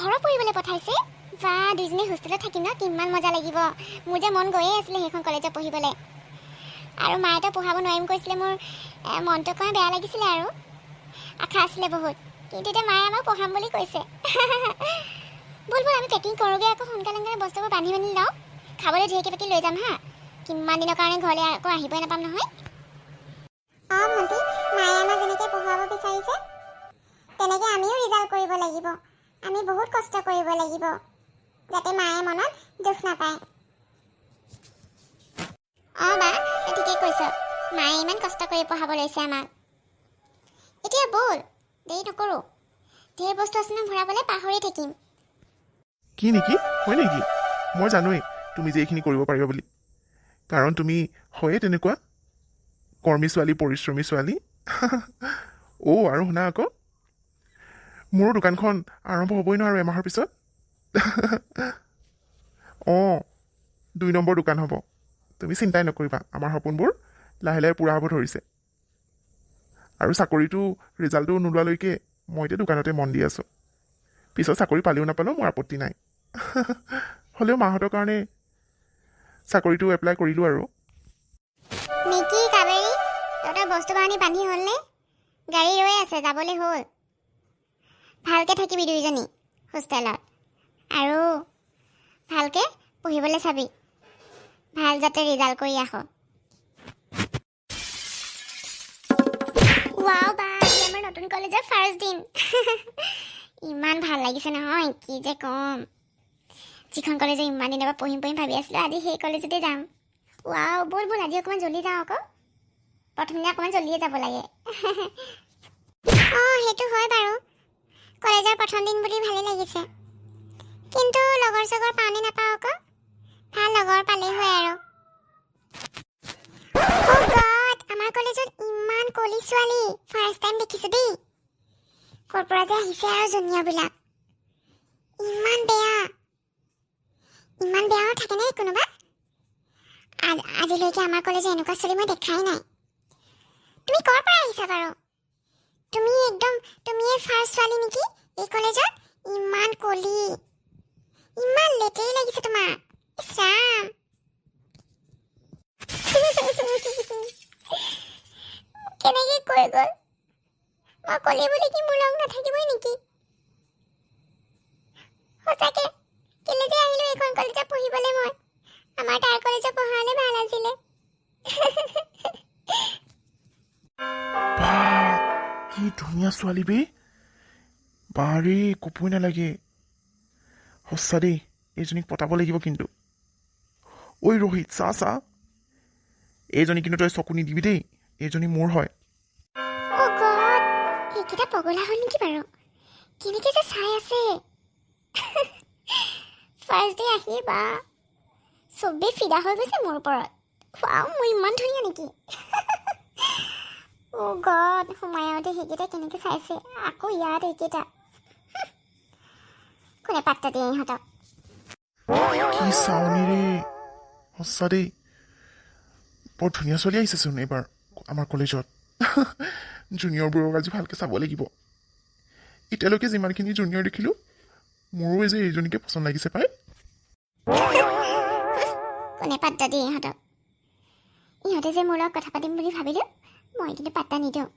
চহৰত পঢ়িবলৈ পঠাইছে বা দুইজনী হোষ্টেলত থাকিম ন কিমান মজা লাগিব মোৰ যে মন গৈয়ে আছিলে সেইখন কলেজত পঢ়িবলৈ আৰু মায়েতো পঢ়াব নোৱাৰিম কৈছিলে মোৰ মনটো অকণমান বেয়া লাগিছিলে আৰু আশা আছিলে বহুত কিন্তু এতিয়া মায়ে আমাক পঢ়াম বুলি কৈছে বল আমি পেকিং কৰোঁগৈ আকৌ সোনকালে বস্তুবোৰ বান্ধি লওঁ খাবলৈ ঢেৰ কিবা কিবি লৈ যাম হা কিমান দিনৰ কাৰণে ঘৰলৈ আকৌ আহিবই নাপাম নহয় ভণ্টি মায়ে আমাক যেনেকৈ পঢ়ুৱাব বিচাৰিছে তেনেকৈ আমিও ৰিজাল্ট কৰিব লাগিব আমি বহুত কষ্ট কৰিব লাগিব যাতে মায়ে মনত দুখ নাপায় বা ঠিকেই কৈছ মায়ে ইমান কষ্ট কৰি পঢ়াব লৈছে আমাক এতিয়া বল দেৰি নকৰোঁ ঢেৰ বস্তু আছে ন ভৰাবলৈ পাহৰি থাকিম কি নেকি হয় নেকি মই জানোৱেই তুমি যে এইখিনি কৰিব পাৰিবা বুলি কাৰণ তুমি হয়ে তেনেকুৱা কৰ্মী ছোৱালী পৰিশ্ৰমী ছোৱালী আৰু শুনা আকৌ মোৰো দোকানখন আৰম্ভ হ'বই ন আৰু এমাহৰ পিছত 2 নম্বৰ দোকান হ'ব তুমি চিন্তাই নকৰিবা আমাৰ সপোনবোৰ লাহে লাহে পূৰা হ'ব ধৰিছে আৰু চাকৰিটো ৰিজাল্টটো নোলোৱালৈকে মই এতিয়া দোকানতে মন দি আছোঁ পিছত চাকৰি পালেও নাপালেও মোৰ আপত্তি নাই হ'লেও মাহঁতৰ কাৰণে চাকৰিটো এপ্লাই কৰিলোঁ আৰু মিকি কাবেৰী তহঁতৰ বস্তু বাহানি বান্ধি হ'লনে গাড়ী ৰৈ আছে যাবলৈ হ'ল ভালকৈ থাকিবি দুইজনী হোষ্টেলত আৰু ভালকৈ পঢ়িবলৈ চাবি ভাল যাতে ৰিজাল্ট কৰি আহ ৱাও বা আজি আমাৰ নতুন কলেজৰ ফাৰ্ষ্ট দিন ইমান ভাল লাগিছে নহয় কি যে ক'ম যিখন কলেজে ইমান দিনৰ পৰা পঢ়িম ভাবি আছিলোঁ আজি সেই কলেজতে যাম ৱাও বল আজি অকণমান জল্দি যাওঁ আকৌ প্ৰথম দিনা অকণমান জল্দিয়ে যাব লাগে সেইটো হয় বাৰু কলেজৰ প্ৰথম দিন বুলি ভালেই লাগিছে কিন্তু লগৰ চগৰ পাওঁনে নাপাওঁ আকৌ ভাল লগৰ পালেই হয় আৰু আমাৰ কলেজত ইমান কলি ছোৱালী ফাৰ্ষ্ট টাইম দেখিছোঁ দেই ক'ৰ পৰা যে আহিছে আৰু জুনিয়ৰবিলাক ইমান বেয়াও থাকে নে কোনোবা আজিলৈকে আমাৰ কলেজত এনেকুৱা ছোৱালী মই দেখাই নাই তুমি ক'ৰ পৰা আহিছা বাৰু তুমিয়ে ফাৰ্ষ্ট ছোৱালী নেকি এই কলেজত ইমান কলি ইমান লেতেৰি লাগিছে তোমাৰ ইছ ৰাম কেনেকৈ কৈ গ'ল মই কলি বুলি কি মোৰ লগ নাথাকিবই নেকি সঁচাকৈ কেলে যে আহিলোঁ এইখন কলেজত পঢ়িবলৈ মই আমাৰ তাৰ কলেজত পঢ়া হ'লে ভাল আছিলে কি ধুনীয়া ছোৱালী বে বাৰে কপই নালাগে সঁচা দেই এইজনীক পতাব লাগিব কিন্তু ঐ ৰোহিত চা এইজনী কিন্তু তই চকু নিদিবি দেই এইজনী মোৰ হয় এইকেইটা পগলা হ'ল নেকি বাৰু কেনেকৈ যে চাই আছে ফাৰ্ষ্ট ডে আহি বা চবেই ফিদা হৈ গৈছে মোৰ ওপৰত মোৰ ইমান ধুনীয়া নেকি সোমাই আহোঁতে সেইকেইটা কেনেকৈ চাইছে আকৌ ইয়াত এইকেইটা কোনে পাত্তা দিয়ে ইহঁতক কি চাউনি ৰে সঁচা দেই বৰ ধুনীয়া ছোৱালী আহিছেচোন এইবাৰ আমাৰ কলেজত জুনিয়ৰবোৰক আজি ভালকৈ চাব লাগিব এতিয়ালৈকে যিমানখিনি জুনিয়ৰ দেখিলোঁ মোৰো যে এইজনীকে পচন্দ লাগিছে পাই কোনে পাত্তা দিয়ে ইহঁতে যে মোৰ লগত কথা পাতিম বুলি ভাবিলোঁ মই কিন্তু পাত্তা নিদিওঁ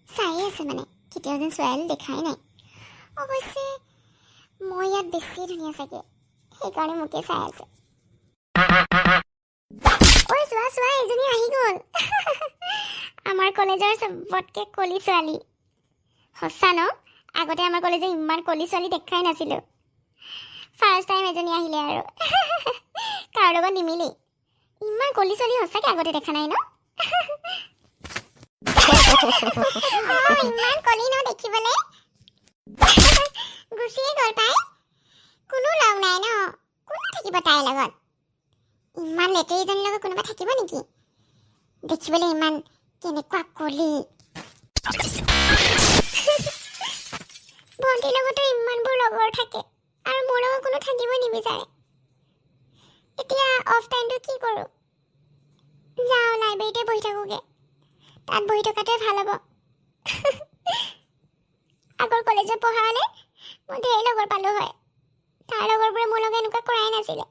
চায়ে আছে মানে কেতিয়াও যেন ছোৱালী দেখাই নাই অৱশ্যে মই ইয়াত বেছি ধুনীয়া চাগে সেইকাৰণে মোকে চাই আছে চোৱা এজনী আহি গ'ল আমাৰ কলেজৰ চবতকৈ কলি ছোৱালী সঁচা ন আগতে আমাৰ কলেজে ইমান কলি ছোৱালী দেখাই নাছিলোঁ ফাৰ্ষ্ট টাইম এজনী আহিলে আৰু কাৰো লগত নিমিলি ইমান কলি ছোৱালী সঁচাকৈ আগতে দেখা নাই ন ইমান কলি ন দেখিবলৈ গুচিয়ে গ'ল পাই কোনো লগ নাই ন কোনো থাকিব তাইৰ লগত ইমান লেতেৰিজনীৰ লগত কোনোবা থাকিব নেকি দেখিবলৈ ইমান কেনেকুৱা কলি ভণ্টিৰ লগতো ইমানবোৰ লগৰ থাকে আৰু মোৰ লগত কোনো থাকিবই নিবিচাৰে এতিয়া অফ টাইমটো কি কৰোঁ যাওঁ লাইব্ৰেৰীতে বহি থাকোঁগৈ তাত বহি থকাটোৱে ভাল হ'ব আগৰ কলেজত পঢ়া হ'লে মই ঢেৰ লগৰ পালোঁ হয়। তাৰ লগৰবোৰে মোৰ লগত এনেকুৱা কৰাই নাছিলে।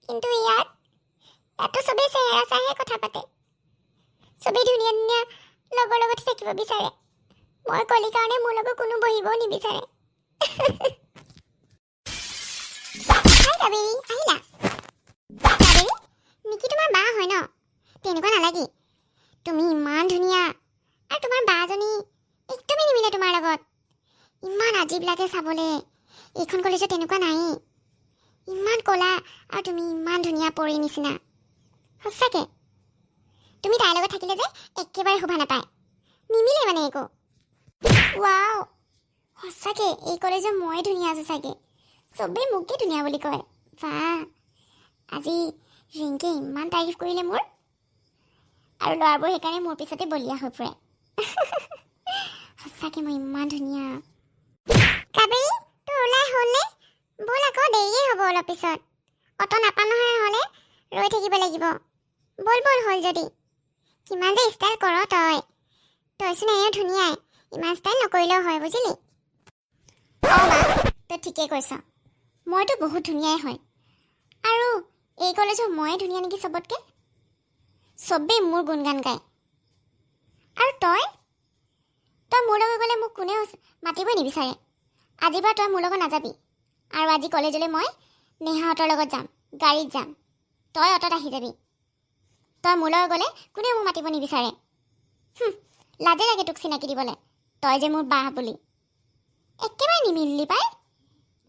কিন্তু ইয়াতো চবেই চেহেৰা চাইহে কথা পাতে। চবেই ধুনীয়া ধুনীয়া লগৰ লগত থাকিব বিচাৰে। মই কলি কাৰণে মোৰ লগত কোনো বহিবও নিবিচাৰে। হাই কাবেৰী, আহিলা? কাবেৰী, নিকি তোমাৰ বা হয় ন? তেনেকুৱা নালাগে। তুমি ইমান ধুনীয়া, আৰু তোমাৰ বাজনী একদমেই নিমিলে তোমাৰ লগত। ইমান আজীৱ লাগে চাবলৈ। এইখন কলেজত তেনেকুৱা নায়েই। ইমান ক'লা আৰু তুমি ইমান ধুনীয়া পৰী নিচিনা। সঁচাকে তুমি তাইৰ লগত থাকিলে যে একেবাৰে শোভা নাপায়। নিমিলে মানে একো। ৱাও, সঁচাকে এই কলেজত ময়ে ধুনীয়া আছো চাগে। চবেই মোকে ধুনীয়া বুলি কয়। বাহ, আজি ৰিংকে ইমান তাৰিফ কৰিলে মোৰ। আৰু ল'ৰাবোৰ সেইকাৰণে মোৰ পিছতে বলিয়া হৈ ফুৰে। সঁচাকে মই ইমান ধুনীয়া। কাবেৰী, তোৰ ওলাই হ'লনে? ব'ল আকৌ, দেৰিয়ে হ'ব অলপ পিছত। অটো নাপাম নহয়, হ'লে ৰৈ থাকিব লাগিব। ব'ল ব'ল, হ'ল যদি। কিমান যে ষ্টাইল কৰ তইচোন এনেও ধুনীয়াই। ইমান ষ্টাইল নকৰিলেও হয়, বুজিলি? অঁ বা, তই ঠিকেই কৈছ। মইতো বহুত ধুনীয়াই হয়। আৰু এই কলেজত ময়ে ধুনীয়া নেকি চবতকে? চবেই মোৰ গুণগান গায়। আৰু তই মোৰ লগত গ'লে মোক কোনেও মাতিবই নিবিচাৰে। আজিৰ পৰা তই মোৰ লগত নাযাবি। আৰু আজি কলেজলৈ মই নেহাহঁতৰ লগত যাম, গাড়ীত যাম। তই অটত আহি যাবি। তই মোৰ লগত গ'লে কোনেও মোক মাতিব নিবিচাৰে। লাজে লাগে তোক চিনাকি দিবলৈ, তই যে মোৰ বাহ বুলি। একেবাৰে নিমিলিলি পাই।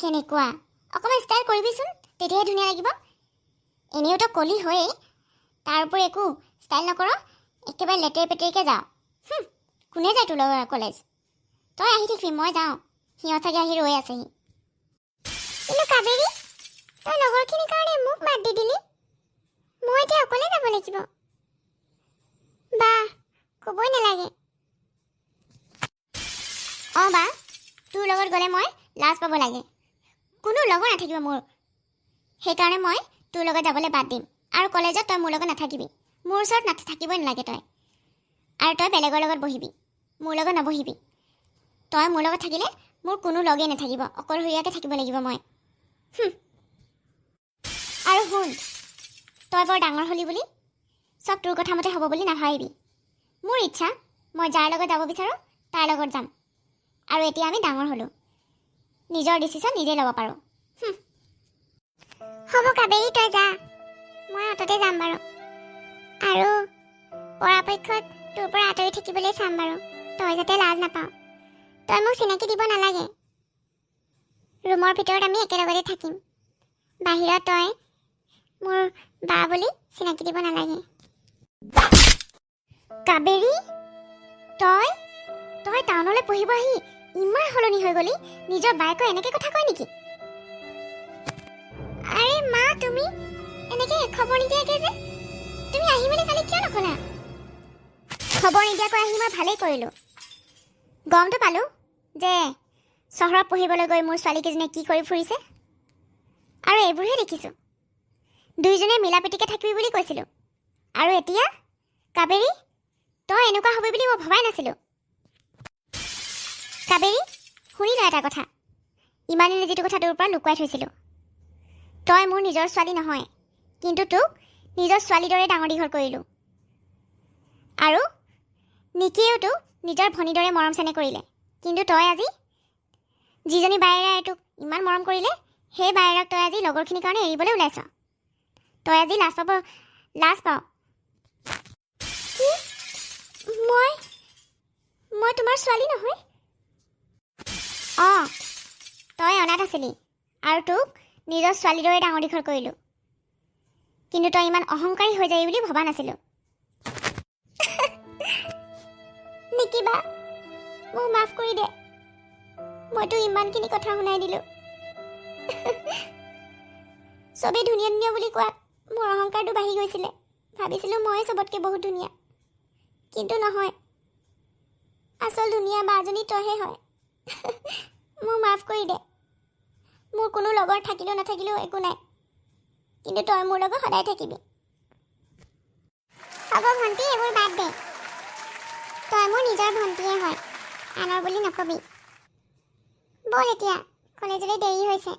কেনেকুৱা অকণমান ষ্টাইল কৰিবিচোন, তেতিয়াহে ধুনীয়া লাগিব। এনেও তই কলি হয়েই, তাৰ উপৰি একো ষ্টাইল নকৰ। একেবাৰে লেতেৰি পেতেৰিকৈ যাওঁ। কোনে যায় তোৰ লগত কলেজ? তই আহি থাকিবি, মই যাওঁ। সিহঁত চাগে আহি ৰৈ আছেহি। কিন্তু কাবেৰী, তই লগৰখিনিৰ কাৰণে মোক মাত দি দিলি। মই এতিয়া অকলে যাব লাগিব। বাহ, ক'বই নালাগে। অঁ বা, তোৰ লগত গ'লে মই লাজ পাব লাগে। কোনো লগৰ নাথাকিব মোৰ। সেইকাৰণে মই তোৰ লগত যাবলৈ বাদ দিম। আৰু কলেজত তই মোৰ লগত নাথাকিবি। মোৰ ওচৰত থাকিবই নালাগে তই। আৰু তই বেলেগৰ লগত বহিবি, মোৰ লগত নবহিবি। তই মোৰ লগত থাকিলে মোৰ কোনো লগেই নাথাকিব। অকলশৰীয়াকৈ থাকিব লাগিব মই। আৰু শুন, তই বৰ ডাঙৰ হ'লি বুলি চব তোৰ কথা মতে হ'ব বুলি নাভাবিবি। মোৰ ইচ্ছা, মই যাৰ লগত যাব বিচাৰোঁ তাৰ লগত যাম। আৰু এতিয়া আমি ডাঙৰ হ'লোঁ, নিজৰ ডিচিশ্যন নিজে ল'ব পাৰোঁ। হ'ব কাবেৰী, তই যা। মই অটতে যাম বাৰু। আৰু পৰাপক্ষত তোৰ পৰা আঁতৰি থাকিবলৈ চাম বাৰু। তই যাতে লাজ নাপাওঁ। তই মোক চিনাকি দিব নালাগে। ৰুমৰ ভিতৰত আমি একেলগতে থাকিম। বাহিৰত তই মোৰ বা বুলি চিনাকি দিব নালাগে। কাবেৰী, তই টাউনলৈ পঢ়িব আহি ইমান সলনি হৈ গলি। নিজৰ বায়েকৈ এনেকৈ কথা কয় নেকি? আৰে মা, তুমি এনেকৈ খবৰ নিদিয়াকৈ যে তুমি আহি মেলি কালি কিয় নকলা? খবৰ নিদিয়াকৈ আহি মই ভালেই কৰিলোঁ। গমটো পালোঁ যে চহৰত পঢ়িবলৈ গৈ মোৰ ছোৱালীকেইজনীয়ে কি কৰি ফুৰিছে। আৰু এইবোৰহে দেখিছোঁ। দুয়োজনে মিলা প্ৰীতিকৈ থাকিবি বুলি কৈছিলোঁ। আৰু এতিয়া কাবেৰী, তই এনেকুৱা হ'বি বুলি মই ভবাই নাছিলোঁ। কাবেৰী, শুনি ল এটা কথা। ইমান দিনে যিটো কথা তোৰ পৰা লুকুৱাই থৈছিলোঁ। তই মোৰ নিজৰ ছোৱালী নহয়, কিন্তু তোক নিজৰ ছোৱালীৰ দৰে ডাঙৰ দীঘল কৰিলোঁ। আৰু নিকিয়েও তোক নিজৰ ভনীৰ দৰে মৰম চেনেহ কৰিলে। কিন্তু তই আজি যিজনী বায়েৰাই তোক ইমান মৰম কৰিলে, সেই বায়েৰক তই আজি লগৰখিনিৰ কাৰণে এৰিবলৈ ওলাইছ। তই আজি লাজ পাওঁ। কি? মই তোমাৰ ছোৱালী নহয়? অঁ, তই অনাথ আছিলি আৰু তোক নিজৰ ছোৱালীৰ দৰে ডাঙৰ দীঘল কৰিলোঁ। কিন্তু তই ইমান অহংকাৰী হৈ যাবি বুলি ভবা নাছিলোঁ। নিকিবা, মোক মাফ কৰি দে। মইতো ইমানখিনি কথা শুনাই দিলোঁ। চবেই ধুনীয়া ধুনীয়া বুলি কোৱা মোৰ অহংকাৰটো বাঢ়ি গৈছিলে। ভাবিছিলোঁ ময়ে চবতকৈ বহুত ধুনীয়া, কিন্তু নহয়। আচল ধুনীয়া বাজনী তইহে হয়। মোক মাফ কৰি দে। মোৰ কোনো লগৰ থাকিলেও নাথাকিলেও একো নাই, কিন্তু তই মোৰ লগত সদায় থাকিবি। হ'ব ভণ্টি, এইবোৰ বাদ দে। তই মোৰ নিজৰ ভণ্টিয়ে হয়, আনৰ বুলি নকবি। ব'ল এতিয়া কলেজলৈ দেৰি হৈছে